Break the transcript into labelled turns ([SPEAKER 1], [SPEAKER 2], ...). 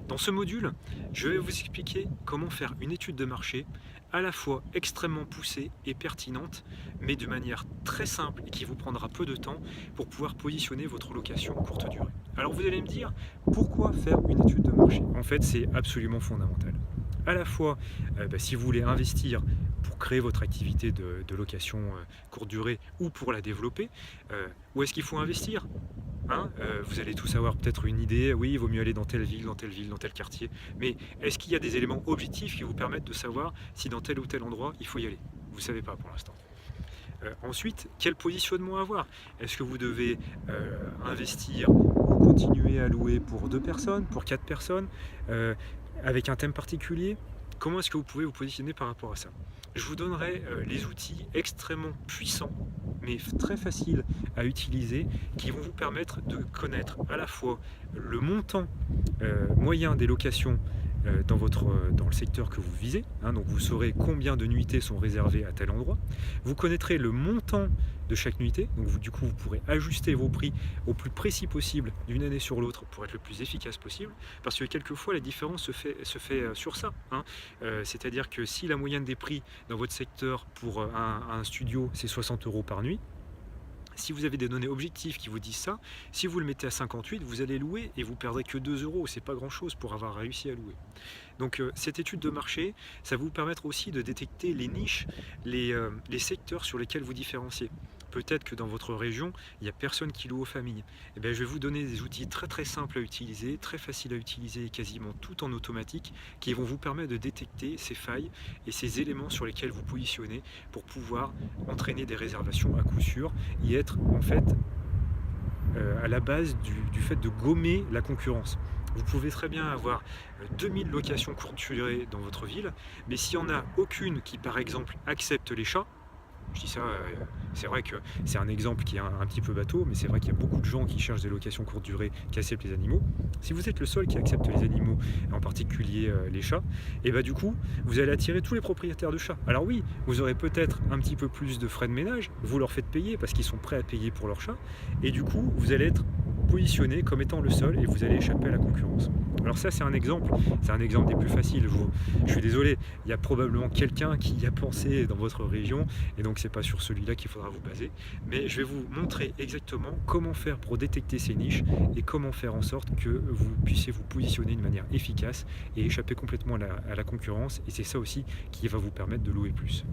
[SPEAKER 1] Dans ce module, je vais vous expliquer comment faire une étude de marché à la fois extrêmement poussée et pertinente, mais de manière très simple et qui vous prendra peu de temps pour pouvoir positionner votre location courte durée. Alors vous allez me dire, pourquoi faire une étude de marché? En fait, c'est absolument fondamental. À la fois, si vous voulez investir pour créer votre activité de location courte durée ou pour la développer, où est-ce qu'il faut investir? Hein, vous allez tous avoir peut-être une idée, oui, il vaut mieux aller dans telle ville, dans telle ville, dans tel quartier. Mais est-ce qu'il y a des éléments objectifs qui vous permettent de savoir si dans tel ou tel endroit il faut y aller? Vous ne savez pas pour l'instant. Ensuite, quel positionnement avoir? Est-ce que vous devez investir ou continuer à louer pour 2 personnes, pour 4 personnes, euh, avec un thème particulier? Comment est-ce que vous pouvez vous positionner par rapport à ça? Je vous donnerai les outils extrêmement puissants, mais très faciles à utiliser, qui vont vous permettre de connaître à la fois le montant moyen des locations dans le secteur que vous visez, hein, donc vous saurez combien de nuitées sont réservées à tel endroit. Vous connaîtrez le montant de chaque nuitée, donc du coup vous pourrez ajuster vos prix au plus précis possible d'une année sur l'autre pour être le plus efficace possible, parce que quelquefois la différence se fait sur ça, hein. C'est-à-dire que si la moyenne des prix dans votre secteur pour un studio c'est 60 euros par nuit, si vous avez des données objectives qui vous disent ça, si vous le mettez à 58, vous allez louer et vous perdrez que 2 euros. C'est pas grand chose pour avoir réussi à louer. Donc cette étude de marché, ça va vous permettre aussi de détecter les niches, les secteurs sur lesquels vous différenciez. Peut-être que dans votre région, il n'y a personne qui loue aux familles. Eh bien, je vais vous donner des outils très très simples à utiliser, très faciles à utiliser et quasiment tout en automatique, qui vont vous permettre de détecter ces failles et ces éléments sur lesquels vous positionnez pour pouvoir entraîner des réservations à coup sûr et être en fait à la base du fait de gommer la concurrence. Vous pouvez très bien avoir 2000 locations courte durée dans votre ville, mais s'il n'y en a aucune qui, par exemple, accepte les chats, je dis ça, c'est vrai que c'est un exemple qui est un petit peu bateau, mais c'est vrai qu'il y a beaucoup de gens qui cherchent des locations courte durée qui acceptent les animaux. Si vous êtes le seul qui accepte les animaux, en particulier les chats, et bah du coup, vous allez attirer tous les propriétaires de chats. Alors oui, vous aurez peut-être un petit peu plus de frais de ménage, vous leur faites payer parce qu'ils sont prêts à payer pour leurs chats, et du coup, vous allez être positionné comme étant le seul et vous allez échapper à la concurrence. Alors ça c'est un exemple des plus faciles. Je suis désolé, il y a probablement quelqu'un qui y a pensé dans votre région et donc c'est pas sur celui-là qu'il faudra vous baser. Mais je vais vous montrer exactement comment faire pour détecter ces niches et comment faire en sorte que vous puissiez vous positionner de manière efficace et échapper complètement à la concurrence, et c'est ça aussi qui va vous permettre de louer plus.